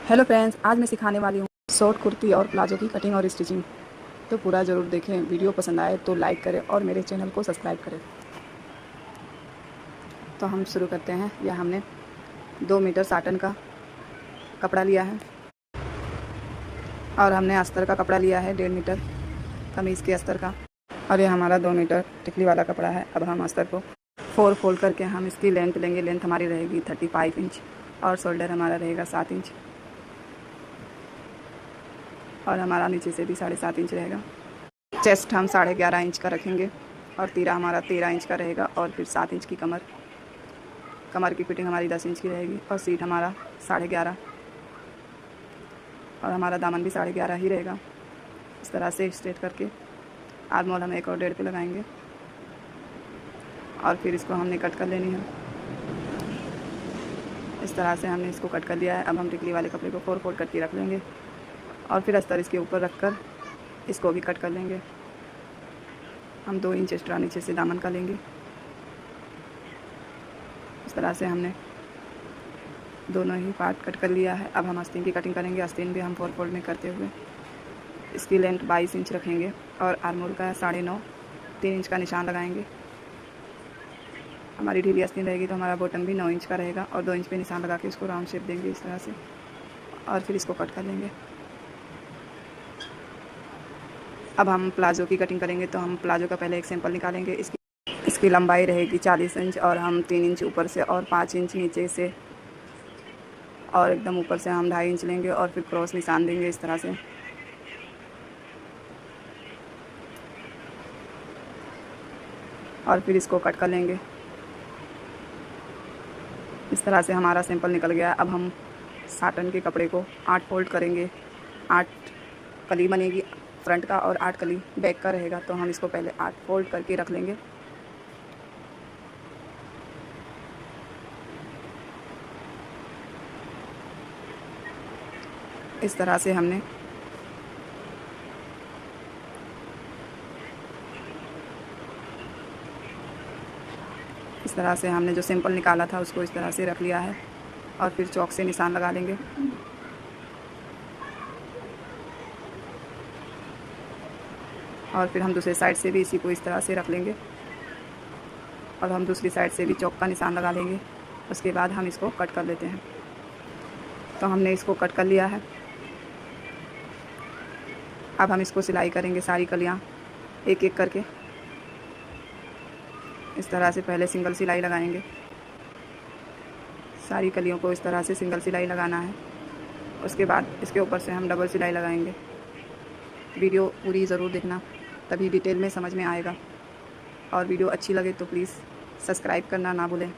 Hello friends, आज मैं सिखाने वाली हूँ शॉर्ट कुर्ती और प्लाजो की कटिंग और स्टिचिंग। तो पूरा ज़रूर देखें। वीडियो पसंद आए तो लाइक करें और मेरे चैनल को सब्सक्राइब करें। तो हम शुरू करते हैं। यह हमने 2 मीटर साटन का कपड़ा लिया है और हमने अस्तर का कपड़ा लिया है 1.5 मीटर कमीज़ के अस्तर का। और यह हमारा 2 मीटर टिकली वाला कपड़ा है। अब हम अस्तर को 4 फोल्ड करके हम इसकी लेंथ लेंगे। लेंथ हमारी रहेगी 35 इंच और शोल्डर हमारा रहेगा 7 इंच और हमारा नीचे से भी 7.5 इंच रहेगा। चेस्ट हम 11.5 इंच का रखेंगे और तीरा हमारा 13 इंच का रहेगा और फिर 7 इंच की कमर की फिटिंग हमारी 10 इंच की रहेगी और सीट हमारा 11.5 और हमारा दामन भी 11.5 ही रहेगा। इस तरह से स्ट्रेट करके आर्म होल हम 1 और 1.5 पे लगाएंगे और फिर इसको हमने कट कर लेनी है। इस तरह से हमने इसको कट कर लिया है। अब हम टिकली वाले कपड़े को 4 फोल्ड करके रख लेंगे और फिर अस्तर इसके ऊपर रख कर इसको भी कट कर लेंगे। हम 2 इंच एक्स्ट्रा नीचे से दामन का लेंगे। इस तरह से हमने दोनों ही पार्ट कट कर लिया है। अब हम आस्तीन की कटिंग करेंगे। आस्तीन भी हम 4 फोल्ड में करते हुए इसकी लेंथ 22 इंच रखेंगे और आर्म होल का 9.5 3 इंच का निशान लगाएंगे। हमारी ढीली आस्तीन रहेगी तो हमारा बॉटम भी 9 इंच का रहेगा और 2 इंच पे निशान लगा के इसको राउंड शेप देंगे इस तरह से और फिर इसको कट कर लेंगे। अब हम प्लाजो की कटिंग करेंगे। तो हम प्लाजो का पहले एक सैंपल निकालेंगे। इसकी लंबाई रहेगी 40 इंच और हम 3 इंच ऊपर से और 5 इंच नीचे से और एकदम ऊपर से हम 2.5 इंच लेंगे और फिर क्रॉस निशान देंगे इस तरह से। और फिर इसको कट कर लेंगे। इस तरह से हमारा सैंपल निकल गया। अब हम साटन के कपड़े को 8 फोल्ड करेंगे। 8 कली बनेगी फ्रंट का और 8 कली बैक का रहेगा। तो हम इसको पहले 8 फोल्ड करके रख लेंगे। इस तरह से हमने जो सैंपल निकाला था उसको इस तरह से रख लिया है और फिर चौक से निशान लगा लेंगे। और फिर हम दूसरे साइड से भी इसी को इस तरह से रख लेंगे और हम दूसरी साइड से भी चौक का निशान लगा लेंगे। उसके बाद हम इसको कट कर लेते हैं। तो हमने इसको कट कर लिया है। अब हम इसको सिलाई करेंगे सारी कलियाँ एक एक करके। इस तरह से पहले सिंगल सिलाई लगाएंगे। सारी कलियों को इस तरह से सिंगल सिलाई लगाना है। उसके बाद इसके ऊपर से हम डबल सिलाई लगाएंगे। वीडियो पूरी ज़रूर देखना, तभी डिटेल में समझ में आएगा। और वीडियो अच्छी लगे तो प्लीज़ सब्सक्राइब करना ना भूलें।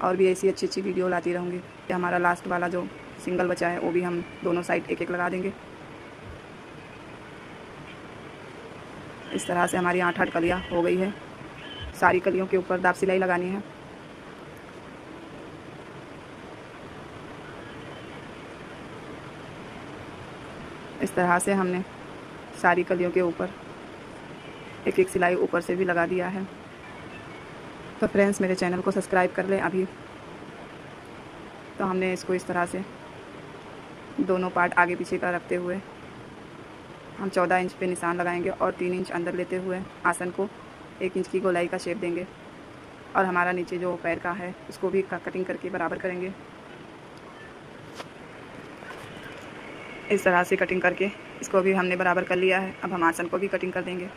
और भी ऐसी अच्छी अच्छी वीडियो लाती रहूँगी। हमारा लास्ट वाला जो सिंगल बचा है वो भी हम दोनों साइड एक एक लगा देंगे। इस तरह से हमारी 8 कलियाँ हो गई है। सारी कलियों के ऊपर दाब सिलाई लगानी है। इस तरह से हमने सारी कलियों के ऊपर एक एक सिलाई ऊपर से भी लगा दिया है। तो फ्रेंड्स, मेरे चैनल को सब्सक्राइब कर लें अभी। तो हमने इसको इस तरह से दोनों पार्ट आगे पीछे का रखते हुए हम 14 इंच पे निशान लगाएंगे और 3 इंच अंदर लेते हुए आसन को 1 इंच की गोलाई का शेप देंगे। और हमारा नीचे जो पैर का है उसको भी कटिंग करके बराबर करेंगे। इस तरह से कटिंग करके इसको भी हमने बराबर कर लिया है। अब हम आसन को भी कटिंग कर देंगे।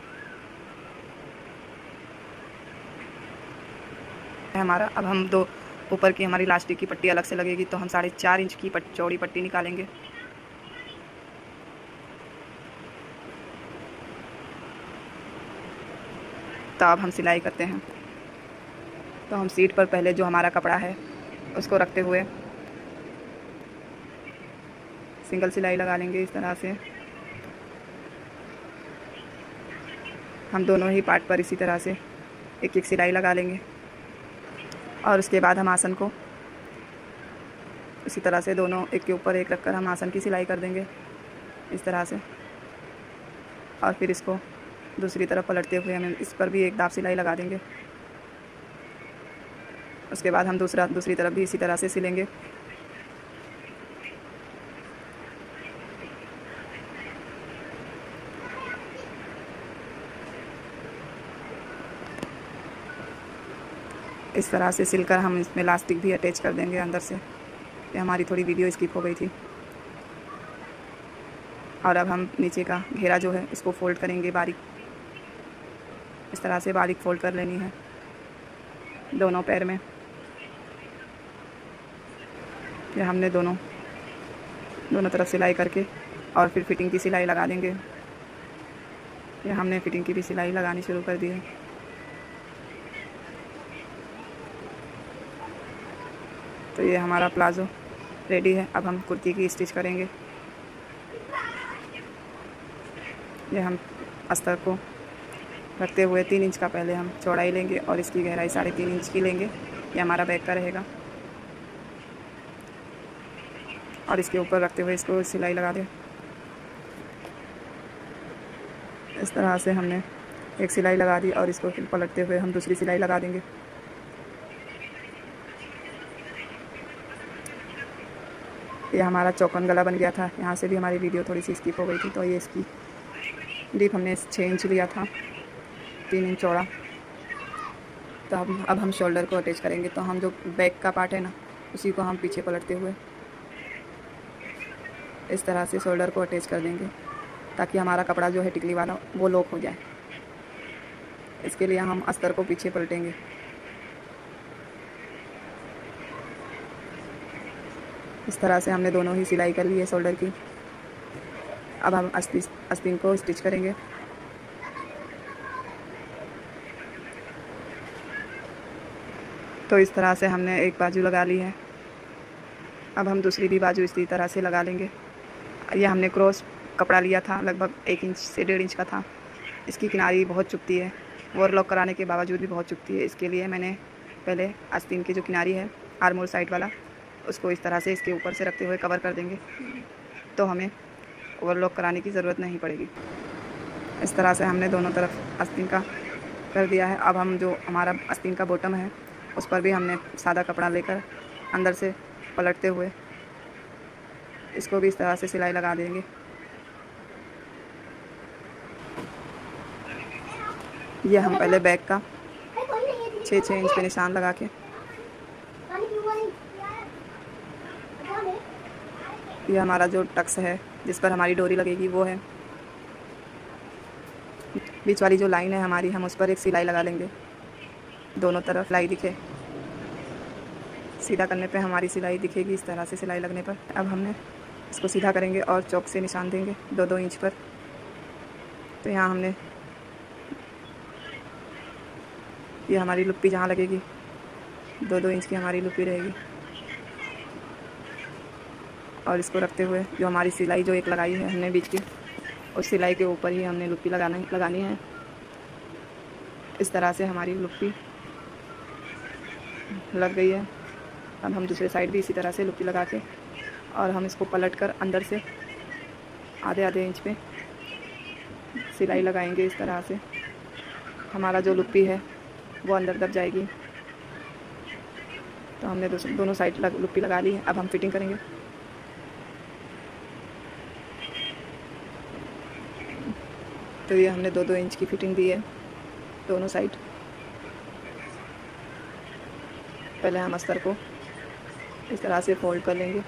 हमारा अब हम दो ऊपर की हमारी इलास्टिक की पट्टी अलग से लगेगी तो हम 4.5 इंच की चौड़ी पट्टी निकालेंगे। तो अब हम सिलाई करते हैं। तो हम सीट पर पहले जो हमारा कपड़ा है उसको रखते हुए सिंगल सिलाई लगा लेंगे। इस तरह से हम दोनों ही पार्ट पर इसी तरह से एक एक सिलाई लगा लेंगे और उसके बाद हम आसन को इसी तरह से दोनों एक के ऊपर एक रखकर हम आसन की सिलाई कर देंगे इस तरह से। और फिर इसको दूसरी तरफ पलटते हुए हम इस पर भी एक दाब सिलाई लगा देंगे। उसके बाद हम दूसरी तरफ भी इसी तरह से सिलेंगे। इस तरह से सिलकर हम इसमें इलास्टिक भी अटैच कर देंगे अंदर से। ये हमारी थोड़ी वीडियो स्किप हो गई थी। और अब हम नीचे का घेरा जो है इसको फोल्ड करेंगे बारीक। इस तरह से बारीक फोल्ड कर लेनी है दोनों पैर में। ये हमने दोनों तरफ सिलाई करके और फिर फिटिंग की सिलाई लगा देंगे। ये हमने फिटिंग की भी सिलाई लगानी शुरू कर दी है। तो ये हमारा प्लाज़ो रेडी है। अब हम कुर्ती की स्टिच करेंगे। ये हम अस्तर को रखते हुए 3 इंच का पहले हम चौड़ाई लेंगे और इसकी गहराई 3.5 इंच की लेंगे। ये हमारा बैक का रहेगा। और इसके ऊपर रखते हुए इसको सिलाई लगा दें। इस तरह से हमने एक सिलाई लगा दी और इसको फिर पलटते हुए हम दूसरी सिलाई लगा देंगे। ये हमारा चौकोन गला बन गया था। यहाँ से भी हमारी वीडियो थोड़ी सी स्किप हो गई थी। तो ये इसकी डीप हमने 6 इंच लिया था, 3 इंच चौड़ा। तो अब हम शोल्डर को अटैच करेंगे। तो हम जो बैक का पार्ट है ना, उसी को हम पीछे पलटते हुए इस तरह से शोल्डर को अटैच कर देंगे, ताकि हमारा कपड़ा जो है टिकली वाला वो लॉक हो जाए। इसके लिए हम अस्तर को पीछे पलटेंगे। इस तरह से हमने दोनों ही सिलाई कर ली है शोल्डर की। अब हम आस्तीन को स्टिच करेंगे। तो इस तरह से हमने एक बाजू लगा ली है। अब हम दूसरी भी बाजू इसी तरह से लगा लेंगे। ये हमने क्रॉस कपड़ा लिया था, लगभग 1 इंच से 1.5 इंच का था। इसकी किनारी बहुत चुभती है, ओवरलॉक कराने के बावजूद भी बहुत चुभती है। इसके लिए मैंने पहले आस्तीन की जो किनारी है आर्मोल साइड वाला, उसको इस तरह से इसके ऊपर से रखते हुए कवर कर देंगे। तो हमें ओवरलॉक कराने की ज़रूरत नहीं पड़ेगी। इस तरह से हमने दोनों तरफ आस्तीन का कर दिया है। अब हम जो हमारा आस्तीन का बॉटम है उस पर भी हमने सादा कपड़ा लेकर अंदर से पलटते हुए इसको भी इस तरह से सिलाई लगा देंगे। ये हम पहले बैक का 6 इंच पे निशान लगा के, ये हमारा जो टक्स है जिस पर हमारी डोरी लगेगी वो है, बीच वाली जो लाइन है हमारी, हम उस पर एक सिलाई लगा लेंगे। दोनों तरफ सिलाई दिखे, सीधा करने पे हमारी सिलाई दिखेगी इस तरह से सिलाई लगने पर। अब हमने इसको सीधा करेंगे और चौक से निशान देंगे 2-2 इंच पर। तो यहाँ हमने ये हमारी लुप्पी जहाँ लगेगी 2-2 इंच की हमारी लुप्पी रहेगी। और इसको रखते हुए जो हमारी सिलाई जो एक लगाई है हमने बीच की, उस सिलाई के ऊपर ही हमने लुप्पी लगानी है। इस तरह से हमारी लुप्पी लग गई है। अब हम दूसरे साइड भी इसी तरह से लुप्पी लगा के और हम इसको पलट कर अंदर से आधे इंच पे सिलाई लगाएंगे। इस तरह से हमारा जो लुप्पी है वो अंदर दब जाएगी। तो हमने दोनों साइड लुप्पी लगा ली है। अब हम फिटिंग करेंगे। तो ये हमने 2-2 इंच की फिटिंग दी है दोनों साइड। पहले हम अस्तर को इस तरह से फोल्ड कर लेंगे,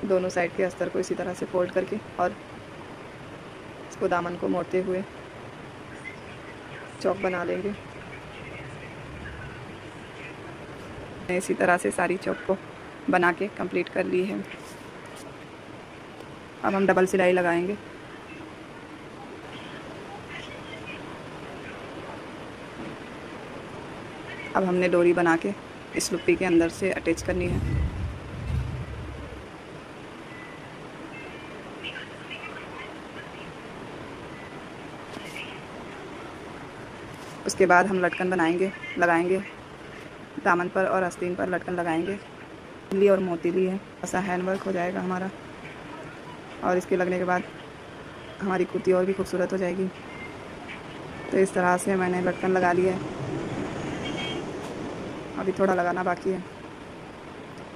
दोनों साइड के अस्तर को इसी तरह से फोल्ड करके, और इसको दामन को मोड़ते हुए चौक बना लेंगे। इसी तरह से सारी चौक को बना के कंप्लीट कर ली है। अब हम डबल सिलाई लगाएंगे। अब हमने डोरी बना के इस लुप्पी के अंदर से अटैच करनी है। उसके बाद हम लटकन लगाएंगे दामन पर और आस्तीन पर लटकन लगाएंगे। ली और मोती ली है, ऐसा हैंडवर्क हो जाएगा हमारा। और इसके लगने के बाद हमारी कुर्ती और भी खूबसूरत हो जाएगी। तो इस तरह से मैंने लटकन लगा ली है। अभी थोड़ा लगाना बाकी है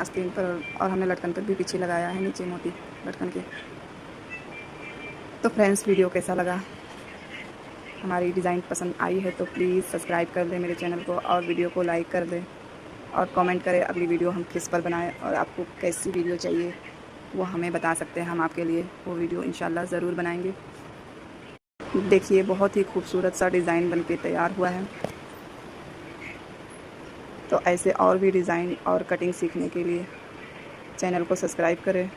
आस्तीन पर, और हमने लटकन पर भी पीछे लगाया है नीचे मोती लटकन के। तो फ्रेंड्स, वीडियो कैसा लगा हमारी डिज़ाइन पसंद आई है तो प्लीज़ सब्सक्राइब कर दें मेरे चैनल को और वीडियो को लाइक कर दें और कमेंट करें अगली वीडियो हम किस पर बनाएं और आपको कैसी वीडियो चाहिए वो हमें बता सकते हैं। हम आपके लिए वो वीडियो इंशाल्लाह ज़रूर बनाएंगे। देखिए बहुत ही खूबसूरत सा डिज़ाइन बनके तैयार हुआ है। तो ऐसे और भी डिज़ाइन और कटिंग सीखने के लिए चैनल को सब्सक्राइब करें।